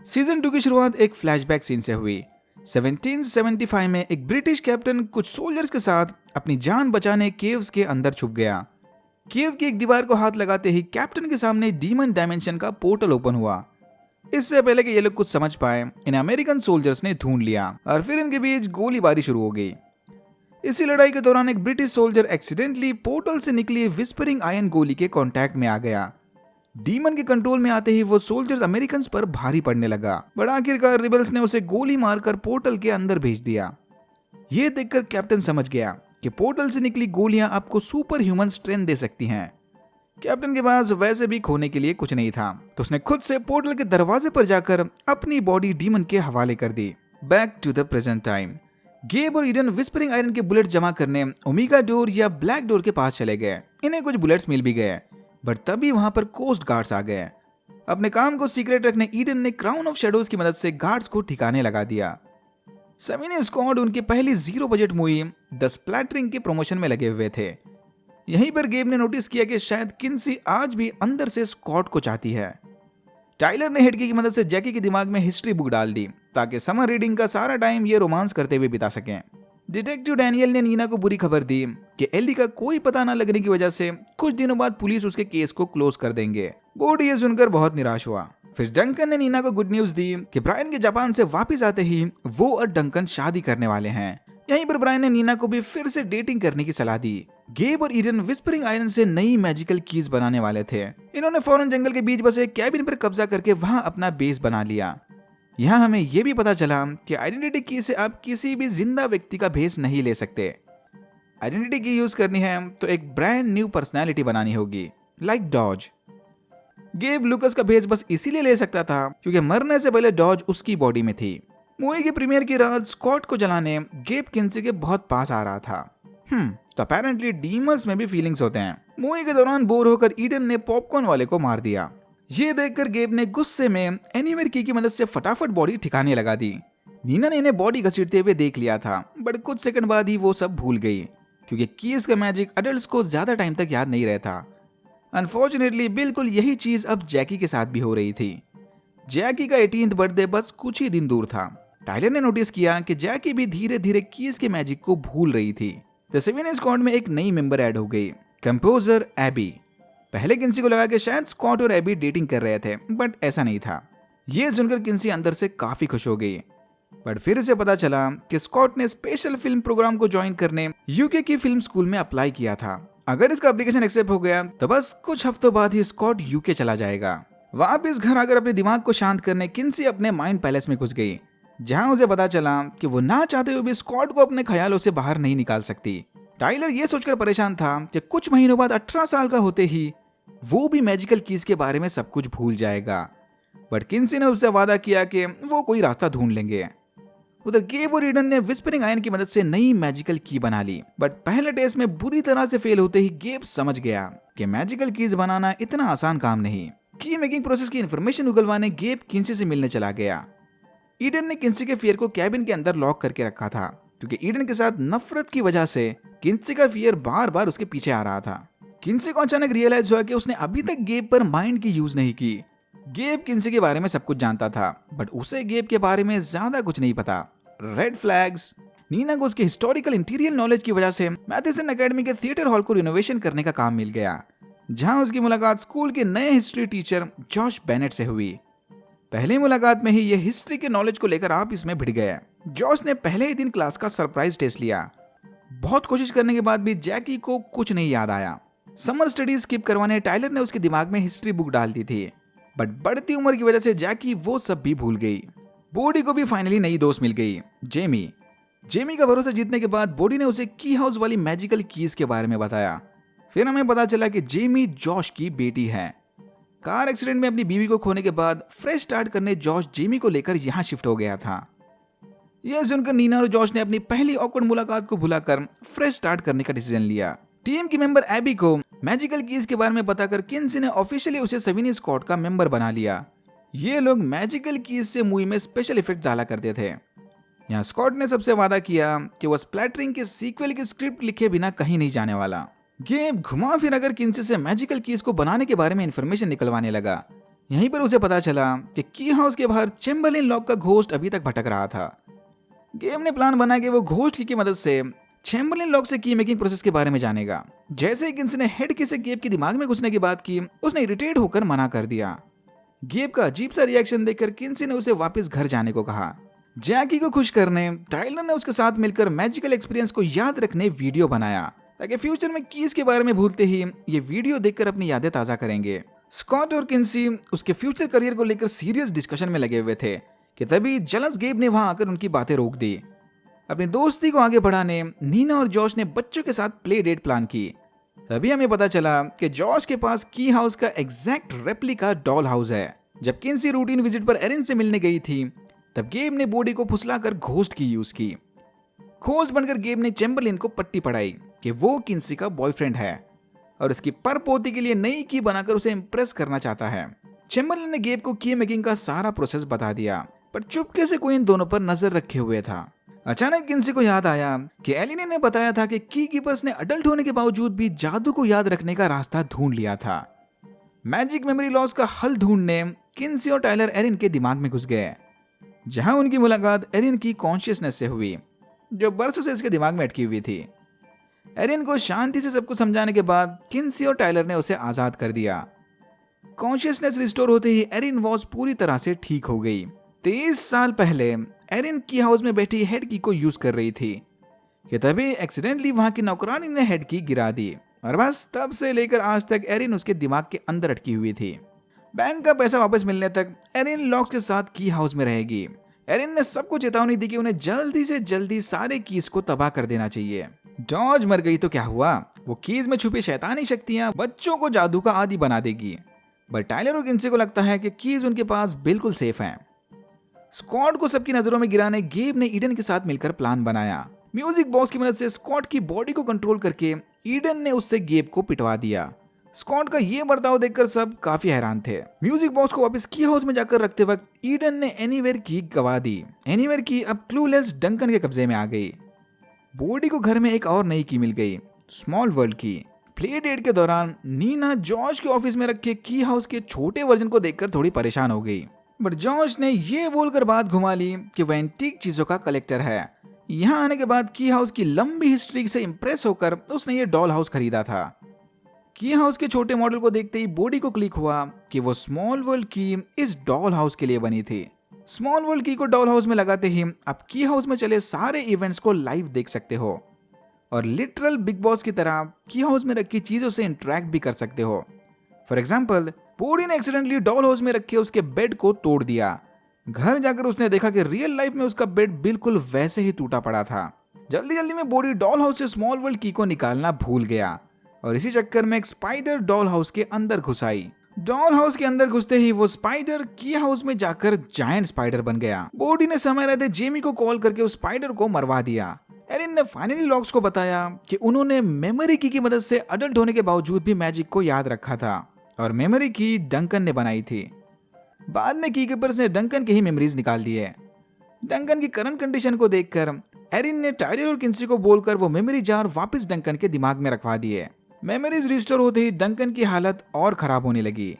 Season 2 की शुरुआत एक फ्लैशबैक सीन से हुई। 1775 में एक ब्रिटिश कैप्टन कुछ सोल्जर्स के साथ अपनी जान बचाने केव्स के अंदर छुप गया। केव की एक दीवार को हाथ लगाते ही कैप्टन के सामने डीमन डायमेंशन का पोर्टल ओपन हुआ। इससे पहले कि ये लोग कुछ समझ पाए, इन अमेरिकन सोल्जर्स ने ढूंढ लिया और फिर इनके बीच गोलीबारी शुरू हो गई। इसी लड़ाई के दौरान एक ब्रिटिश सोल्जर एक्सीडेंटली पोर्टल से निकली विस्परिंग आयरन गोली के कांटेक्ट में आ गया। डीमन के कंट्रोल में आते ही वो सोल्जर्स अमेरिकन पर भारी पड़ने लगा, बट आखिरकार रिबल्स ने उसे गोली मारकर पोर्टल के अंदर भेज दिया। ये देखकर कैप्टन समझ गया कि पोर्टल से निकली गोलियां आपको सुपर ह्यूमन स्ट्रेंथ दे सकती हैं। कैप्टन के पास वैसे भी खोने के लिए कुछ नहीं था, तो उसने खुद से पोर्टल के दरवाजे पर जाकर अपनी बॉडी डीमन के हवाले कर दी। Back to the present time. Gabe और ईडन विस्परिंग आयरन के बुलेट जमा करने ओमेगा डोर या ब्लैक डोर के पास चले गए। इन्हें कुछ बुलेट्स मिल भी गए, बट तभी वहां पर कोस्ट गार्ड्स आ गए। अपने काम को सीक्रेट रखने ईडन ने क्राउन ऑफ शैडोज की मदद से गार्ड्स को ठिकाने लगा दिया। सेमिनी स्क्वाड उनकी पहली 0 बजट मूवी द स्प्लैटरिंग के प्रमोशन में लगे हुए थे। यहीं पर गेब ने नोटिस किया कि शायद किन्सी आज भी अंदर से स्कॉट को चाहती है। टाइलर ने हेडकी की मदद से जैकी के दिमाग में हिस्ट्री बुक डाल दी ताकि समर रीडिंग का सारा टाइम ये रोमांस करते हुए बिता सकें। डिटेक्टिव डैनियल ने नीना को बुरी खबर दी कि एली का कोई पता न लगने की वजह से कुछ दिनों बाद पुलिस उसके केस को क्लोज कर देंगे। बोर्ड ये सुनकर बहुत निराश हुआ। फिर डंकन ने नीना को गुड न्यूज दी कि ब्रायन के जापान से वापस आते ही वो और डंकन शादी करने वाले हैं। यहीं पर ब्रायन ने नीना को भी फिर से डेटिंग करने की सलाह दी। गेब और ईडन विस्परिंग आयरन से नई मैजिकल कीज बनाने वाले थे। इन्होंने फौरन जंगल के बीच बसे कैबिन पर कब्जा करके वहां अपना बेस बना लिया। यहाँ हमें यह भी पता चला कि आइडेंटिटी की से आप किसी भी जिंदा व्यक्ति का भेस नहीं ले सकते। आइडेंटिटी की यूज करनी है तो एक ब्रांड न्यू पर्सनैलिटी बनानी होगी, लाइक डॉज। गेब लुकस का भेस बस इसीलिए ले सकता था क्योंकि मरने से पहले डॉज उसकी बॉडी में थी। मूवी के प्रीमियर की रात स्कॉट को जलाने गेब किन्सी के बहुत पास आ रहा था। तो अपेरेंटली डीमंस में भी फीलिंग्स होते हैं। मूवी के दौरान बोर होकर ईडन ने पॉपकॉर्न वाले को मार दिया। ये देखकर गेब ने गुस्से में एनीवेयर की मदद से फटाफट बॉडी ठिकाने लगा दी। नीना ने इन्हें बॉडी घसीटते हुए देख लिया था, बट कुछ सेकंड बाद ही वो सब भूल गई क्योंकि कीज का मैजिक अडल्ट्स को ज्यादा टाइम तक याद नहीं रहता। अनफॉर्चुनेटली बिल्कुल यही चीज अब जैकी के साथ भी हो रही थी। जैकी का 18th बर्थडे बस कुछ ही दिन दूर था। टाइलर ने नोटिस किया कि जैकी भी धीरे धीरे कीज के मैजिक को भूल रही थी। द सेवन स्क्वाड में एक नई मेंबर ऐड हो गई, कंपोजर एबी। पहले किन्सी को लगा कि शायद स्कॉट और एबी डेटिंग कर रहे थे, बट ऐसा नहीं था। यह सुनकर किन्सी अंदर से काफी खुश हो गई, बट फिर से पता चला कि स्कॉट ने स्पेशल फिल्म प्रोग्राम को ज्वाइन करने यूके की फिल्म स्कूल में अप्लाई किया था। अगर इसका एप्लीकेशन एक्सेप्ट हो गया तो बस कुछ हफ्तों बाद ही स्कॉट यूके चला जाएगा। वापिस घर आकर अपने दिमाग को शांत करने किन्सी अपने माइंड पैलेस में घुस गई, जहां उसे पता चला कि वो ना चाहते हुए भी स्कॉट को अपने ख्यालों से बाहर नहीं निकाल सकती। टाइलर ये सोचकर परेशान था कि कुछ महीनों बाद 18 साल का होते ही वो भी मैजिकल कीज के बारे में सब कुछ भूल जाएगा, बट किन्सी ने उससे वादा किया कि वो कोई रास्ता ढूंढ लेंगे। उधर गेब और ईडन ने विस्परिंग आयरन की मदद से नई मैजिकल की बना ली, बट पहले टेस्ट में बुरी तरह से फेल होते ही गेब समझ गया कि मैजिकल कीज बनाना इतना आसान काम नहीं। की मेकिंग प्रोसेस की इंफॉर्मेशन उगलवाने गेब किन्सी से मिलने चला गया। ईडन ने किन्सी के फियर को कैबिन के अंदर लॉक करके रखा था क्योंकि ईडन के साथ नफरत की वजह से किन्सी का फियर बार बार उसके पीछे आ रहा था। किन्सी को अचानक रियलाइज हुआ कि उसने अभी तक गेब पर माइंड की यूज नहीं की। गेब किन्सी के बारे में सब कुछ जानता था, बट उसे गेब के बारे में ज्यादा कुछ नहीं पता। Red flags. नीना को उसके हिस्टोरिकल इंटीरियर नॉलेज की वजह से मैथिसन एकेडमी के थिएटर हॉल को रिनोवेशन करने का काम मिल गया, जहां उसकी मुलाकात स्कूल के नए हिस्ट्री टीचर जॉश बेनेट से हुई। पहली मुलाकात में ही ये हिस्ट्री के नॉलेज को लेकर आप इसमें भिड़ गए। जॉश ने पहले ही दिन क्लास का सरप्राइज टेस्ट लिया। बहुत कोशिश करने के बाद भी जैकी को कुछ नहीं याद आया। समर स्टडीज स्किप करवाने टाइलर ने उसके दिमाग में हिस्ट्री बुक डाल दी थी, बट बढ़ती उम्र की वजह से जैकी वो सब भी भूल गई। बॉडी को भी फाइनली नई दोस्त मिल गई, जेमी। जेमी का भरोसा जीतने के बाद बॉडी ने उसे की हाउस वाली मैजिकल कीज के बारे में बताया। फिर हमें पता चला कि जेमी जॉश की बेटी है। कार एक्सीडेंट में अपनी बीवी को खोने के बाद फ्रेश स्टार्ट करने जॉश जेमी को लेकर यहाँ शिफ्ट हो गया था। यह सुनकर नीना और जॉश ने अपनी पहली ऑकवर्ड मुलाकात को भुलाकर फ्रेश स्टार्ट करने का डिसीजन लिया। टीम की मेंबर एबी को मैजिकल कीज के बारे में बताकर किन्सी ने ऑफिशियली उसे सेविनी स्क्वाड का मेंबर बना लिया। ये लोग मैजिकल कीज से मूवी में स्पेशल इफेक्ट डाला करते थे। यहाँ स्कॉट ने सबसे वादा किया कि वो स्प्लैटरिंग के सीक्वल की स्क्रिप्ट लिखे बिना कहीं नहीं जाने वाला। गेब घुमा फिर अगर किन्सी से मैजिकल कीज को बनाने के बारे में इंफॉर्मेशन निकलवाने लगा। यहीं पर उसे पता चला कि की हाउस के बाहर चेम्बरलिन लॉक का घोस्ट अभी तक भटक रहा था। गेब ने प्लान बनाया कि वो घोस्ट की मदद से चेम्बरलिन लॉक से की मेकिंग प्रोसेस के बारे में जानेगा। जैसे ही किन्सी ने हेड की से गेब के दिमाग में घुसने की बात की, उसने इरिटेट होकर मना कर दिया। गेब का अजीब सा रिएक्शन देखकर किन्सी ने उसे वापस घर जाने को कहा। जैकी को खुश करने टाइलर ने उसके साथ मिलकर मैजिकल एक्सपीरियंस को याद रखने वीडियो बनाया, ताकि फ्यूचर में कीज के बारे में भूलते ही ये वीडियो देखकर अपनी यादें ताजा करेंगे। स्कॉट और किन्सी उसके फ्यूचर करियर को लेकर सीरियस डिस्कशन में लगे हुए थे कि तभी जलस गेब ने वहां आकर उनकी बातें रोक दी। अपनी दोस्ती को आगे बढ़ाने नीना और जॉश ने बच्चों के साथ प्ले डेट प्लान की। तभी हमें पता चला कि जॉश के पास की हाउस का एग्जैक्ट रेप्लिका डॉल हाउस है। जब किन्सी रूटीन विजिट पर एरिन से मिलने गई थी, तब गेब ने बॉडी को फुसलाकर घोस्ट की यूज की। घोस्ट बनकर गेब ने चेम्बरलिन को पट्टी पढ़ाई कि वो किन्सी का बॉयफ्रेंड है और इसकी पर पोती के लिए नई की बनाकर उसे इंप्रेस करना चाहता है। चेम्बरलिन ने गेब को की मेकिंग का सारा प्रोसेस बता दिया, पर चुपके से कोई इन दोनों पर नजर रखे हुए था। अचानक किन्सी को याद आया कि एलिनी ने बताया था कि की कीपर्स ने अडल्ट होने के बावजूद भी जादू को याद रखने का रास्ता ढूंढ लिया था। मैजिक मेमोरी लॉस का हल ढूंढने किन्सी और टाइलर एरिन के दिमाग में घुस गए, जहां उनकी मुलाकात एरिन की कॉन्शियसनेस से हुई, जो बरसों से इसके दिमाग में अटकी हुई थी। एरिन को शांति से सब कुछ समझाने के बाद किन्सी और टाइलर ने उसे आजाद कर दिया। कॉन्शियसनेस रिस्टोर होते ही एरिन वॉज पूरी तरह से ठीक हो गई। 23 साल पहले एरिन की हाउस में बैठी हेड की को यूज कर रही थी कि तभी एक्सीडेंटली वहां की नौकरानी ने हेड की गिरा दी, और बस तब से लेकर आज तक एरिन उसके दिमाग के अंदर अटकी हुई थी। बैंक का पैसा वापस मिलने तक एरिन लॉक्स के साथ की हाउस में रहेगी। एरिन ने सबको चेतावनी दी कि उन्हें जल्दी से जल्दी सारे कीज को तबाह कर देना चाहिए। जॉर्ज मर गई तो क्या हुआ, वो कीज में छुपी शैतानी शक्तियां बच्चों को जादू का आदी बना देगी। बट टाइलर और किन्सी को लगता है कि कीज उनके पास बिल्कुल सेफ हैं। स्कॉट को सबकी नजरों में गिराने गेब ने ईडन के साथ मिलकर प्लान बनाया। म्यूजिक बॉक्स की मदद से स्कॉट की बॉडी को कंट्रोल करके ईडन ने उससे गेब को पिटवा दिया। स्कॉट का ये बर्ताव देखकर सब काफी हैरान थे। म्यूजिक बॉक्स को वापस की हाउस में जाकर रखते वक्त ईडन ने एनीवेयर की गवा दी। एनीवेयर की अब क्लूलेस डंकन के कब्जे में आ गई। बॉडी को घर में एक और नई की मिल गई, स्मॉल वर्ल्ड की। प्ले डेट के दौरान नीना जॉर्ज के ऑफिस में रखे की हाउस के छोटे वर्जन को देखकर थोड़ी परेशान हो गई, बट जॉर्ज ने ये बोलकर बात घुमा ली कि वह एंटीक चीजों का कलेक्टर है। यहाँ आने के बाद की हाउस की लंबी हिस्ट्री से इंप्रेस होकर उसने ये डॉल हाउस खरीदा था। की हाउस के छोटे मॉडल को देखते ही बॉडी को क्लिक हुआ कि वो स्मॉल वर्ल्ड की इस डॉल हाउस के लिए बनी थी। स्मॉल वर्ल्ड की को डॉल हाउस में लगाते ही आप की हाउस में चले सारे इवेंट्स को लाइव देख सकते हो और लिटरल बिग बॉस की तरह की हाउस में रखी चीजों से इंटरेक्ट भी कर सकते हो। फॉर एग्जाम्पल, बॉडी ने एक्सीडेंटली डॉल हाउस में रखे उसके बेड को तोड़ दिया। घर जाकर उसने देखा कि रियल लाइफ में उसका बेड बिल्कुल वैसे ही टूटा पड़ा था। जल्दी जल्दी में बॉडी डॉल हाउस से स्मॉल वर्ल्ड की को निकालना भूल गया और इसी चक्कर में एक स्पाइडर डॉल हाउस के अंदर घुस आई। डॉल हाउस के अंदर घुसते ही वो स्पाइडर की हाउस में जाकर जायंट स्पाइडर बन गया। बॉडी ने समय रहते जेमी को कॉल करके उस स्पाइडर को मरवा दिया। एरिन ने फाइनली लॉक्स को बताया कि उन्होंने मेमोरी की मदद से अडल्ट होने के बावजूद भी मैजिक को याद रखा था और मेमोरी की डंकन ने बनाई थी। बाद में की कीपर्स ने डंकन की ही मेमोरीज निकाल दी है। डंकन की करंट कंडीशन को देखकर एरिन ने टाइलर और किन्सी को बोलकर वो मेमोरी जार वापस डंकन के दिमाग में रखवा दिए। मेमोरीज रिस्टोर होते ही डंकन की हालत और खराब होने लगी।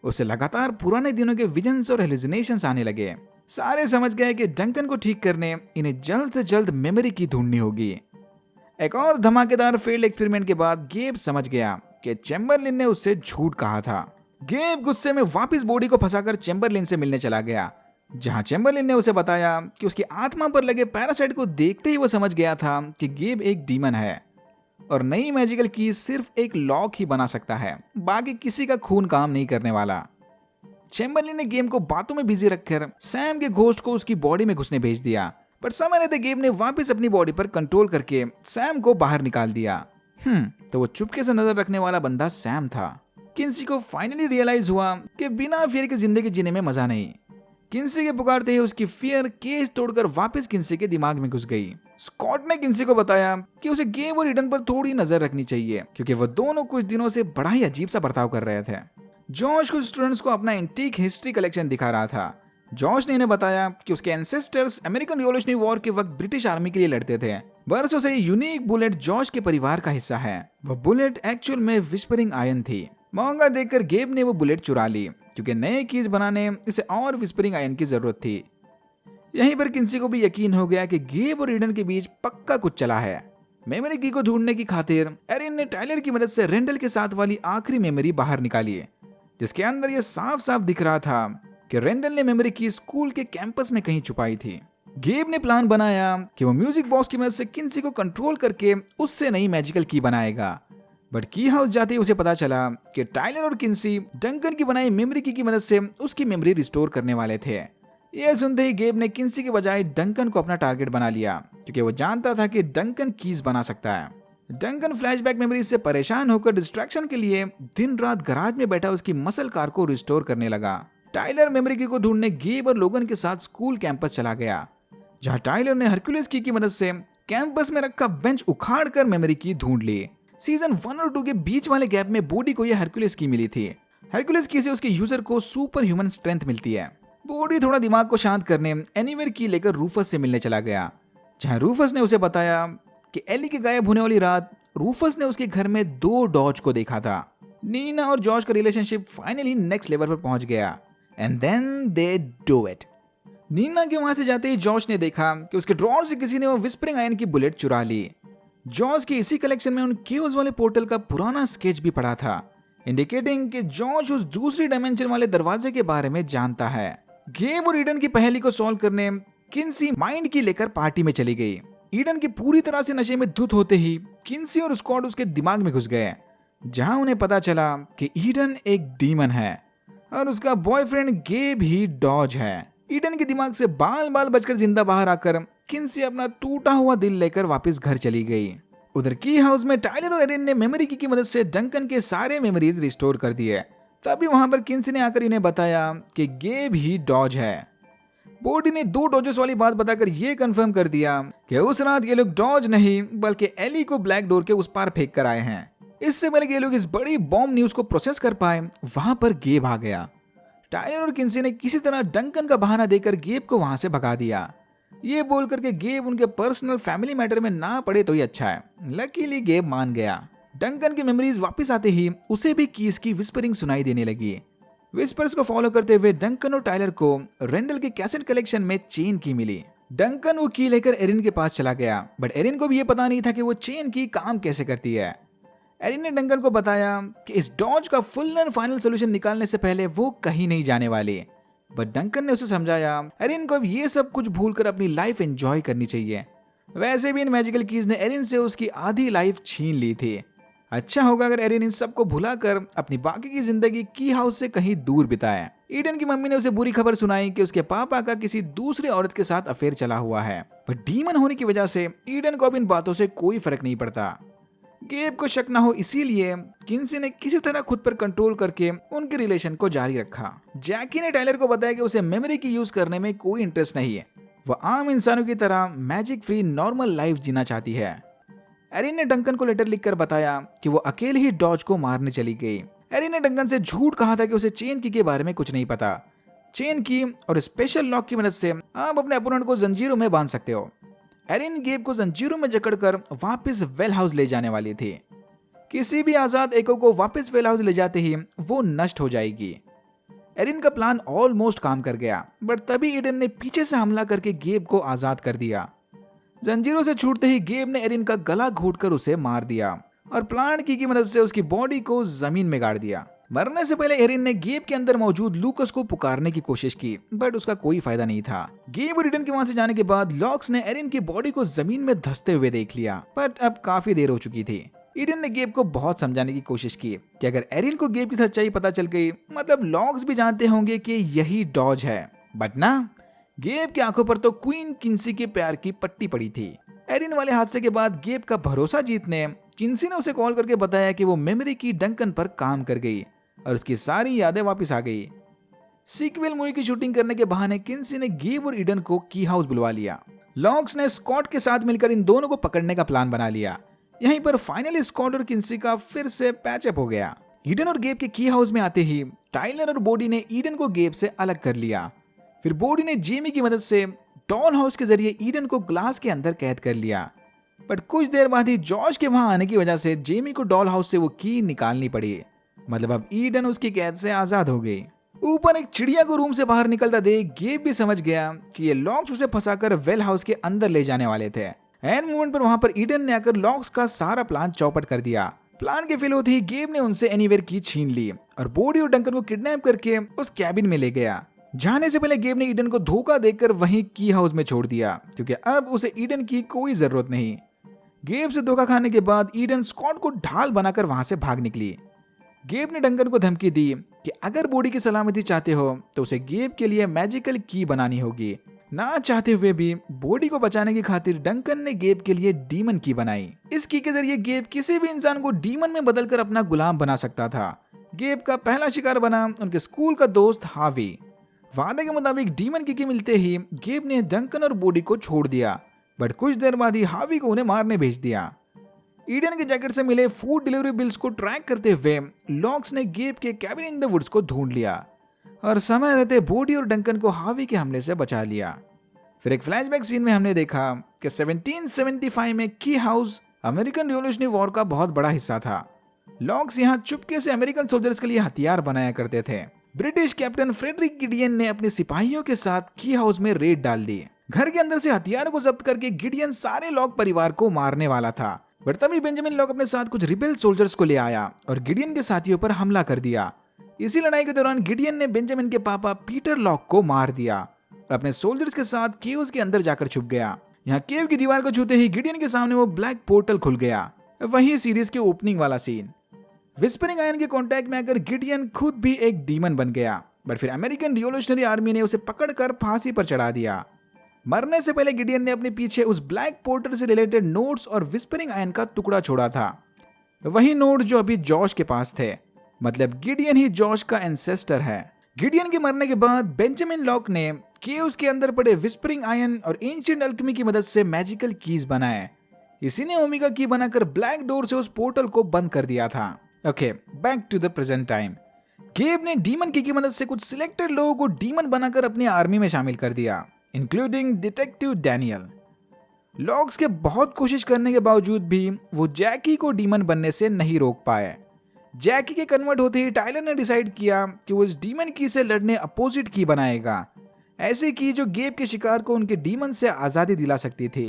उसे लगातार पुराने दिनों के विजन्स और हेलुसिनेशंस आने लगे। सारे समझ गए कि डंकन को ठीक करने इन्हें जल्द से जल्द मेमोरी की ढूंढनी होगी। एक और धमाकेदार फेल्ड एक्सपेरिमेंट के बाद गेब समझ गया कि चेम्बरलिन ने उससे झूठ कहा था। गेब गुस्से में वापस बॉडी को फंसाकर चेम्बरलिन से मिलने चला गया, जहां चेम्बरलिन ने उसे बताया कि उसकी आत्मा पर लगे पैरासाइट को देखते ही वो समझ गया था कि गेब एक डीमन है और नई मैजिकल की सिर्फ एक लॉक ही बना सकता है, बाकी किसी का खून काम नहीं करने वाला। चेम्बरलिन ने गेम को बातों में बिजी रखकर सैम के घोस्ट को उसकी बॉडी में घुसने भेज दिया, पर समय रहते गेम ने वापस अपनी बॉडी पर कंट्रोल करके सैम को बाहर निकाल दिया। तो वो चुपके से नजर रखने वाला बंदा सैम था। किन्सी को फाइनली रियलाइज हुआ कि बिना फियर की जिंदगी जीने में मजा नहीं। किन्सी के पुकारते ही उसकी फियर केज तोड़कर वापस किन्सी के दिमाग में घुस गई। स्कॉट ने किन्सी को बताया कि उसे गेब और ईडन पर थोड़ी नजर रखनी चाहिए, क्योंकि वो दोनों कुछ दिनों से बड़ा ही अजीब सा बर्ताव कर रहे थे। जॉश कुछ स्टूडेंट्स को अपना एंटीक हिस्ट्री कलेक्शन दिखा रहा था। जॉश ने इन्हें बताया कि उसके एंसेस्टर्स अमेरिकन रिवॉल्यूशनरी वॉर के वक्त ब्रिटिश आर्मी के लिए लड़ते थे। बरसों से यूनिक बुलेट जॉश के परिवार का हिस्सा है। वह बुलेट एक्चुअल में विस्परिंग आयन थी। महंगा देखकर गेब ने वो बुलेट चुरा ली, क्योंकि नए कीज बनाने इसे और विस्परिंग आयन की जरूरत थी। यहीं पर किंसी को भी यकीन हो गया कि गेब और ईडन के बीच पक्का कुछ चला है। मेमोरी की को ढूंढने की खातिर एरिन ने टाइलर की मदद से रेंडल के साथ वाली आखिरी मेमोरी बाहर निकाली, जिसके अंदर यह साफ साफ दिख रहा था कि रेंडल ने मेमोरी की स्कूल के कैंपस में कहीं छुपाई थी। गेब ने प्लान बनाया कि वो म्यूजिक बॉक्स की मदद से किंसी को कंट्रोल करके उससे नई मैजिकल की बनाएगा। बट की हाउस जाते ही उसे पता चला कि टाइलर और किंसी डंकन की बनाई मेमोरी की मदद से उसकी मेमोरी रिस्टोर करने वाले थे। यह सुनते ही गेब ने किंसी के बजाय डंकन को अपना टारगेट बना लिया, क्योंकि वो जानता था कि डंकन कीज बना सकता है। डंकन फ्लैशबैक मेमोरी से परेशान होकर डिस्ट्रैक्शन के लिए दिन रात गराज में बैठा उसकी मसल कार को रिस्टोर करने लगा। टाइलर मेमोरी की को ढूंढने गेब और लोगन के साथ स्कूल कैंपस चला गया, जहां टाइलर ने हरक्यूलिस की मदद से कैंपस में रखा बेंच उखाड़ कर मेमोरी की ढूंढ ली। सीजन 1 और 2 के बीच वाले गैप में बॉडी को यह हरक्यूलिस की मिली थी। हरक्यूलिस की से उसके यूजर को सुपर ह्यूमन स्ट्रेंथ मिलती है। बॉडी थोड़ा दिमाग को शांत करने एनीवेयर की लेकर रूफस से मिलने चला गया, जहां रूफस ने उसे बताया कि एली के गायब होने वाली रात रूफस ने उसके घर में 2 डॉज को देखा था। नीना और जॉर्ज का रिलेशनशिप फाइनली नेक्स्ट लेवल पर पहुंच गया, and then they do it. Nina के वहां से जाते ही जॉर्ज ने देखा कि उसके ड्रॉर से किसी ने वो विस्परिंग आयन की बुलेट चुरा ली। जॉर्ज के इसी कलेक्शन में उन केओस वाले पोर्टल का पुराना स्केच भी पड़ा था, इंडिकेटिंग कि जॉर्ज उस दूसरी डायमेंशन वाले दरवाजे के बारे में जानता है। गेब और ईडन की पहेली को सॉल्व करने किंसी माइंड की लेकर पार्टी में चली गई। ईडन की पूरी तरह से नशे में धुत होते ही किंसी और स्कॉट उसके दिमाग में घुस गए, जहां उन्हें पता चला कि ईडन एक डीमन है और उसका बॉयफ्रेंड गेब ही डॉज है। ईडन के दिमाग से बाल बाल बचकर जिंदा बाहर आकर किंसी अपना टूटा हुआ दिल लेकर वापस घर चली गई। उधर की हाउस में टाइलर और एरिन ने मेमोरी की मदद से डंकन के सारे मेमोरीज रिस्टोर कर दिए। तभी वहां पर किंसी ने आकर इन्हें बताया कि गेब ही डॉज है। बॉडी ने 2 डॉजेस वाली बात बताकर यह कंफर्म कर दिया कि उस रात ये लोग डॉज नहीं बल्कि एली को ब्लैक डोर के उस पार फेंक कर आए हैं। इससे पहले ये लोग इस बड़ी बॉम्ब न्यूज को प्रोसेस कर पाए, वहां पर गेब आ गया। टाइलर और किंसी ने किसी तरह डंकन का बहाना देकर गेब को वहां से भगा दिया, ये बोलकर के गेब उनके पर्सनल फैमिली मैटर में ना पड़े तो ही अच्छा है। लकीली गेब मान गया। डंकन की मेमोरीज वापस आते ही उसे भी कीज की विस्परिंग सुनाई देने लगी। विस्पर्स को फॉलो करते हुए डंकन और टाइलर को रेंडल के कैसेट कलेक्शन में चेन की मिली। डंकन वो की लेकर एरिन के पास चला गया, बट एरिन को भी ये पता नहीं था कि वो चेन की काम कैसे करती है। एरिन ने डंकन को बताया कि इस डॉज का फुल एंड फाइनल सोल्यूशन निकालने से पहले वो कहीं नहीं जाने वाले, बट डंकन ने उसे समझाया एरिन को अब ये सब कुछ भूलकर अपनी लाइफ एंजॉय करनी चाहिए। वैसे भी इन मैजिकल कीज ने एरिन से उसकी आधी लाइफ छीन ली थी। अच्छा होगा अगर एरिन इन सबको भुलाकर अपनी बाकी की जिंदगी की हाउस से कहीं दूर बिताए। ईडन की मम्मी ने उसे बुरी खबर सुनाई कि उसके पापा का किसी दूसरी औरत के साथ अफेयर चला हुआ है, पर डीमन होने की वजह से ईडन को अब इन बातों से कोई फर्क नहीं पड़ता। गेब को शक ना हो इसीलिए किंसी ने किसी तरह खुद पर कंट्रोल करके उनके रिलेशन को जारी रखा। जैकी ने टाइलर को बताया कि उसे मेमोरी की यूज करने में कोई इंटरेस्ट नहीं है, वह आम इंसानों की तरह मैजिक फ्री नॉर्मल लाइफ जीना चाहती है। एरिन ने डंकन को लेटर लिखकर बताया कि वो अकेले ही डॉज को मारने चली गई। एरिन ने डंकन से झूठ कहा था कि उसे चेन की के बारे में कुछ नहीं पता। चेन की और स्पेशल लॉक की मदद से आप अपने अपोनेंट को जंजीरों में बांध सकते हो। एरिन गेब को जंजीरों में जकड़कर वापस वेल हाउस ले जाने वाली थी। किसी भी आजाद एको को वापस वेल हाउस ले जाते ही वो नष्ट हो जाएगी। एरिन का प्लान ऑलमोस्ट काम कर गया, बट तभी ईडन ने पीछे से हमला करके गेब को आजाद कर दिया। जंजीरों से छूटते ही गेब ने एरिन का गला घोटकर उसे मार दिया और प्लांट की मदद से उसकी बॉडी को जमीन में गाड़ दिया। मरने से पहले एरिन ने गेब के अंदर मौजूद लूकस को पुकारने की कोशिश की, बट उसका कोई फायदा नहीं था। गेब और ईडन के वहां से जाने के बाद लॉक्स ने एरिन की बॉडी को जमीन में धंसते हुए देख लिया, बट अब काफी देर हो चुकी थी। ईडन ने गेब को बहुत समझाने की कोशिश की कि अगर एरिन को गेब की सच्चाई पता चल गई, मतलब लॉक्स भी जानते होंगे कि यही डॉज है, बट ना, गेब की आंखों पर तो क्वीन किंसी के प्यार की पट्टी पड़ी थी। एरिन वाले हादसे के बाद गेब का भरोसा जीतने किंसी ने उसे कॉल करके बताया कि वो मेमोरी की डंकन पर काम कर गई और उसकी सारी यादें वापस आ गई। सीक्वल मूवी की शूटिंग करने के बहाने किंसी ने गेब और ईडन को की हाउस बुलवा लिया। लॉक्स ने स्कॉट के साथ मिलकर इन दोनों को पकड़ने का प्लान बना लिया। यहीं पर फाइनली स्कॉट और किंसी का फिर से पैचअप हो गया। ईडन और गेब के की हाउस में आते ही टाइलर और बॉडी ने ईडन को गेब से अलग कर लिया। फिर बॉडी ने जेमी की मदद से डॉल हाउस के जरिए ईडन को ग्लास के अंदर कैद कर लिया, बट कुछ देर बाद ही जॉर्ज के वहां आने की वजह से जेमी को डॉल हाउस से वो की निकालनी पड़ी। मतलब अब ईडन उसकी कैद से आजाद हो गई। ऊपर एक चिड़िया को रूम से बाहर निकलता देख गेब भी समझ गया कि ये लॉक्स उसे फंसाकर वेल हाउस के अंदर ले जाने वाले थे। एंड मोमेंट पर वहां पर ईडन ने आकर लॉक्स का सारा प्लान चौपट कर दिया। प्लान के फेल होते ही गेब ने उनसे एनीवेयर की छीन ली और बॉडी और डंकन को किडनैप करके उस कैबिन में ले गया। जाने से पहले गेब ने ईडन को धोखा देकर वहीं की हाउस में छोड़ दिया क्योंकि अब उसे ईडन की कोई जरूरत नहीं। गेब से धोखा खाने के बाद ईडन स्कॉट को ढाल बनाकर वहां से भाग निकली। गेब ने डंकन को धमकी दी कि अगर बॉडी की सलामती चाहते हो तो उसे गेब के लिए मैजिकल की बनानी होगी। ना चाहते हुए भी बॉडी को बचाने की खातिर डंकन ने गेब के लिए डीमन की बनाई। इस की के जरिए गेब किसी भी इंसान को डीमन में बदलकर अपना गुलाम बना सकता था। गेब का पहला शिकार बना उनके स्कूल का दोस्त हावी। वादे के मुताबिक डीमन की मिलते ही गेब ने डंकन और बॉडी को छोड़ दिया, बट कुछ देर बाद ही हावी को उन्हें मारने भेज दिया। ईडन के जैकेट से मिले फूड डिलीवरी बिल्स को ट्रैक करते हुए लॉक्स ने गेब के कैबिन इन द वुड्स को ढूंढ लिया और समय रहते बॉडी और डंकन को हावी के हमले से बचा लिया। फिर एक फ्लैशबैक सीन में हमने देखा कि 1775 में की हाउस अमेरिकन रिवॉल्यूशनरी वॉर का बहुत बड़ा हिस्सा था। लॉक्स यहाँ चुपके से अमेरिकन सोल्जर्स के लिए हथियार बनाया करते थे। ब्रिटिश कैप्टन फ्रेडरिक गिडियन ने अपने सिपाहियों के साथ की हाउस में रेड डाल दी। घर के अंदर से हथियारों को जब्त करके गिडियन सारे लॉक परिवार को मारने वाला था, बट तभी बेंजामिन लॉक अपने साथ कुछ रिबेल सोल्जर्स को ले आया और गिडियन के साथियों पर हमला कर दिया। इसी लड़ाई के दौरान गिडियन ने बेंजामिन के पापा पीटर लॉक को मार दिया और अपने सोल्जर्स के साथ केव्स के अंदर जाकर छुप गया। यहाँ केव की दीवार को छूते ही गिडियन के सामने वो ब्लैक पोर्टल खुल गया। वही सीरीज के ओपनिंग वाला सीन। विस्परिंग आयन के कांटेक्ट में आकर गिडियन खुद भी एक डीमन बन गया, बट फिर अमेरिकन रिवॉल्यूशनरी आर्मी ने उसे पकड़कर फांसी पर चढ़ा दिया। मरने से पहले गिडियन ने अपने पीछे उस ब्लैक पोर्टल से रिलेटेड नोट्स और विस्परिंग आयन का टुकड़ा छोड़ा था, वही नोट जो अभी जॉश के पास थे। मतलब गिडियन ही जॉश का एंसेस्टर है। गिडियन के मरने के बाद बेंजामिन लॉक ने केव्स के अंदर पड़े विस्परिंग आयन और एंशिएंट अल्केमी की मदद से मैजिकल कीज बनाए। इसी ने ओमेगा की बनाकर ब्लैक डोर से उस पोर्टल को बंद कर दिया था। Okay, back to the present time. Gabe ने डीमन की मदद से कुछ सिलेक्टेड लोगों को डीमन बनाकर अपनी आर्मी में शामिल कर दिया, इंक्लूडिंग डिटेक्टिव डैनियल। लॉक्स के बहुत कोशिश करने के बावजूद भी वो जैकी को डीमन बनने से नहीं रोक पाए। जैकी के कन्वर्ट होते ही टाइलर ने डिसाइड किया कि वो इस डीमन की से लड़ने अपोजिट की बनाएगा, ऐसी की जो गेब के शिकार को उनके डीमन से आजादी दिला सकती थी।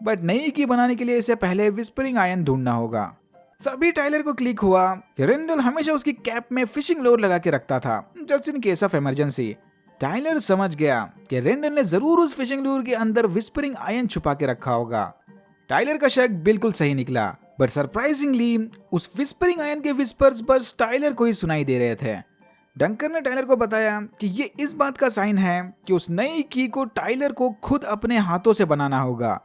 बट नई की बनाने के लिए इसे पहले विस्परिंग आयन ढूंढना होगा। तभी टाइलर को क्लिक हुआ कि रेंडल हमेशा उसकी कैप में फिशिंग लूर लगा के रखता था, just in case of emergency. Tyler समझ गया कि रेंडल ने जरूर उस फिशिंग लूर के अंदर विस्परिंग आयन छुपा के रखा होगा। टाइलर का शक बिल्कुल सही निकला, बट सरप्राइजिंगली उस विस्परिंग आयन के विस्पर्स बस टाइलर को ही सुनाई दे रहे थे। डंकर ने टाइलर को बताया कि ये इस बात का साइन है कि उस नई की को टाइलर को खुद अपने हाथों से बनाना होगा।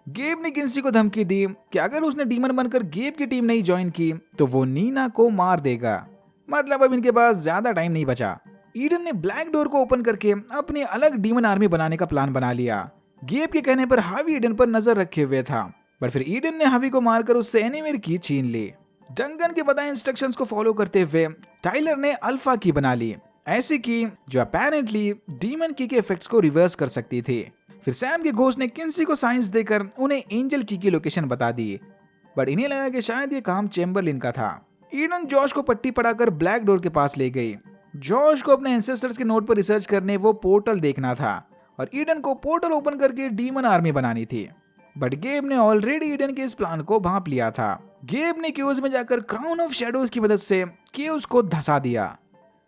गेब ने किंसी को धमकी दी कि अगर उसने डीमन बनकर गेब की टीम नहीं ज्वाइन की तो वो नीना को मार देगा। मतलब अब इनके पास ज्यादा टाइम नहीं बचा। ईडन ने ब्लैक डोर को ओपन करके अपनी अलग डीमन आर्मी बनाने का प्लान बना लिया। गेब के कहने पर हावी ईडन पर नजर रखे हुए था, पर फिर ईडन ने हावी को मारकर उससे एनीवेयर की छीन ली। डंकन के बताए इंस्ट्रक्शंस को फॉलो करते हुए टाइलर ने अल्फा की बना ली, ऐसी की जो अपेरेंटली डीमन की के इफेक्ट्स को रिवर्स कर सकती थी। फिर सैम के घोस्ट ने किंसी को साइंस देकर उन्हें एंजल की लोकेशन बता दी, बट इन्हें लगा कि शायद ये काम चेम्बरलिन का था। ईडन जॉश को पट्टी पढ़ाकर ब्लैक डोर के पास ले गई। जॉश को अपने एंसेस्टर्स के नोट पर रिसर्च करने वो पोर्टल देखना था और ईडन को पोर्टल ओपन करके डीमन आर्मी बनानी थी। बट गेब ने ऑलरेडी ईडन के इस प्लान को भांप लिया था। गेब ने केव्स में जाकर क्राउन ऑफ शैडोज की मदद से केव्स को धंसा दिया।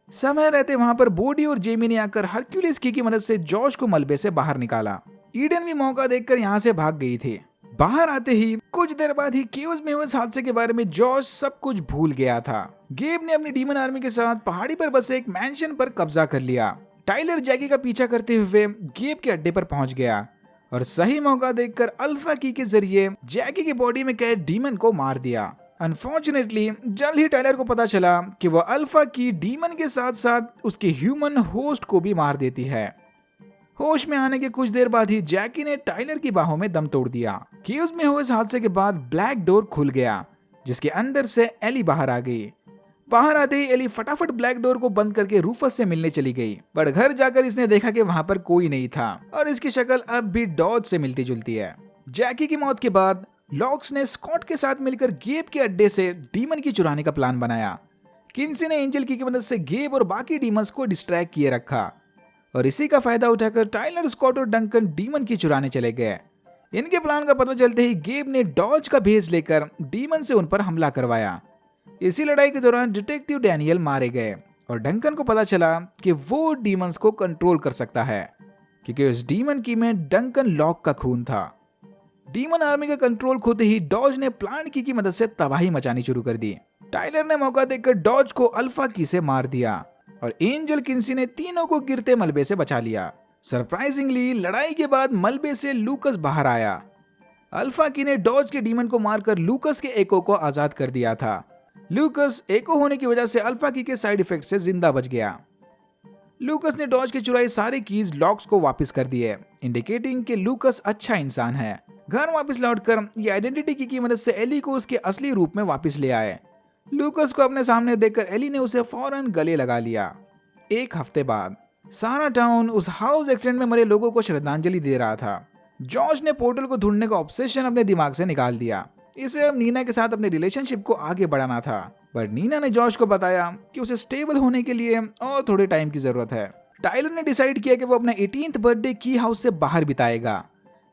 समय रहते वहां पर बॉडी और जेमी ने आकर हरक्यूलिस की मदद से जॉश को मलबे से बाहर निकाला। ईडन भी मौका देखकर यहाँ से भाग गई थी। बाहर आते ही कुछ देर बाद ही केव्स में हुए हादसे के बारे में जॉश सब कुछ भूल गया था। गेब ने अपनी डीमन आर्मी के साथ पहाड़ी पर बसे एक मैंशन पर कब्जा कर लिया। टाइलर जैकी का पीछा करते हुए गेब के अड्डे पर पहुंच गया और सही मौका देखकर अल्फा की के जरिए जैकी की बॉडी में कैद डीमन को मार दिया। अनफॉर्चुनेटली जल्द ही टाइलर को पता चला कि वह अल्फा की डीमन के साथ साथ उसके ह्यूमन होस्ट को भी मार देती है। होश में आने के कुछ देर बाद ही जैकी ने टाइलर की बाहों में दम तोड़ दिया। केव्स में हुए इस हादसे के बाद ब्लैक डोर खुल गया, जिसके अंदर से एली बाहर आ गई। बाहर आते ही एली फटाफट ब्लैक डोर को बंद करके रूफस से मिलने चली गई, पर घर जाकर इसने देखा कि वहां पर कोई नहीं था और इसकी शक्ल अब भी डॉज से मिलती जुलती है। जैकी की मौत के बाद लॉक्स ने स्कॉट के साथ मिलकर गेब के अड्डे से डीमन की चुराने का प्लान बनाया। किन्सी ने एंजल की मदद से गेब और बाकी डीमंस को डिस्ट्रैक्ट किए रखा और इसी का फायदा उठाकर टाइलर, स्कॉट और डंकन डीमन की चुराने चले गए। इनके प्लान का पता चलते ही गेब ने डॉज का भेस लेकर डीमन से उन पर हमला करवाया। इसी लड़ाई के दौरान डिटेक्टिव डैनियल मारे गए और डंकन को पता चला कि वो डीमंस को कंट्रोल कर सकता है क्योंकि उस डीमन की में डंकन लॉक का खून था। डीमन आर्मी का कंट्रोल खोते ही डॉज ने प्लान की मदद से तबाही मचानी शुरू कर दी। टाइलर ने मौका देखकर डॉज को अल्फा की से मार दिया और एंजल किन्सी ने तीनों को गिरते मलबे से बचा लिया। सरप्राइजिंगली लड़ाई के बाद मलबे से लूकस बाहर आया। अल्फा की ने डॉज के डीमन को मारकर लूकस के एको को आजाद कर दिया था। लूकस एको होने की वजह से अल्फा की के साइड इफेक्ट से जिंदा बच गया। लूकस ने डॉज के चुराई सारे कीज लॉक्स को वापस कर दिए, इंडिकेटिंग कि लूकस अच्छा इंसान है। घर वापस लौटकर ये आइडेंटिटी की मदद से एली को उसके असली रूप में वापस ले आए। लूकस को अपने सामने देखकर एली ने उसे फौरन गले लगा लिया। एक हफ्ते बाद सारा टाउन उस हाउस एक्सीडेंट में मरे लोगों को श्रद्धांजलि दे रहा था। जॉश ने पोर्टल को ढूंढने का ऑब्सेशन अपने दिमाग से निकाल दिया। इसे अब नीना के साथ अपने रिलेशनशिप को आगे बढ़ाना था, पर नीना ने जॉश को बताया कि उसे स्टेबल होने के लिए और थोड़े टाइम की जरूरत है। टाइलर ने डिसाइड किया कि वो अपना 18th बर्थडे की हाउस से बाहर बिताएगा।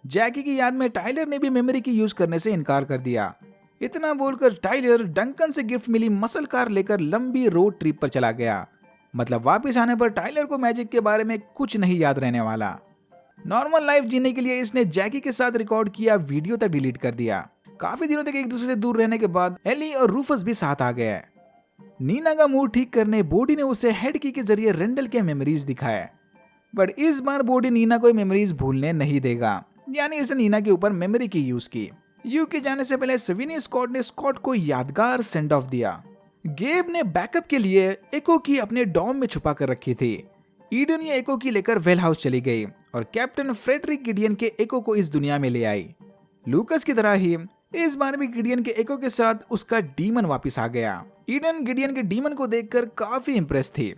जैकी की याद में टाइलर ने भी मेमोरी की यूज करने से इनकार कर दिया। इतना बोलकर टाइलर डंकन से गिफ्ट मिली मसल कार लेकर लंबी रोड ट्रिप पर चला गया। मतलब वापस आने पर टाइलर को मैजिक के बारे में कुछ नहीं याद रहने वाला। नॉर्मल लाइफ जीने के लिए इसने जैकी के साथ रिकॉर्ड किया वीडियो तक डिलीट कर दिया। काफी दिनों तक एक दूसरे से दूर रहने के बाद एली और रूफस भी साथ आ गए। नीना का मूड ठीक करने बॉडी ने उसे हेड की के जरिए रेंडल के मेमोरीज दिखाए, बट इस बार बॉडी नीना को मेमोरीज भूलने नहीं देगा, यानी इसे नीना के ऊपर मेमोरी की यूज की। यू के जाने से पहले सविनी स्कॉट ने स्कॉट को यादगार सेंड ऑफ दिया। गेब ने बैकअप के लिए एको की अपने डॉम में छुपा कर रखी थी। ईडन ये एको की लेकर वेल हाउस चली गई और कैप्टन फ्रेडरिक गिडियन के एको को इस दुनिया में ले आई। लूकस की तरह ही इस बार भी गिडियन के एको के साथ उसका डीमन वापस आ गया। ईडन गिडियन के डीमन को देखकर काफी इंप्रेस थी।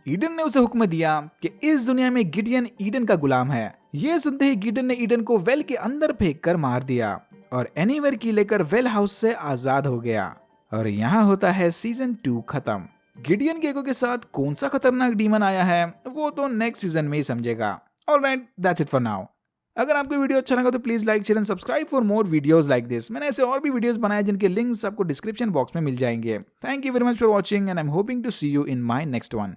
ईडन ने उसे हुक्म दिया कि इस दुनिया में गिडियन ईडन का गुलाम है। यह सुनते ही गिडियन ने ईडन को वेल के अंदर फेंक कर मार दिया और एनीवेयर की लेकर वेल हाउस से आजाद हो गया। और यहाँ होता है सीजन 2 खत्म। गिडियन के एको के साथ कौन सा खतरनाक डीमन आया है वो तो नेक्स्ट सीजन में ही समझेगा। Alright, that's it for now. अगर आपको वीडियो अच्छा लगा तो please like, share and subscribe for more videos like this. मैंने ऐसे और भी वीडियोस बनाए जिनके लिंक्स आपको डिस्क्रिप्शन बॉक्स में मिल जाएंगे। Thank you very much for watching and I am hoping to see you in my next one.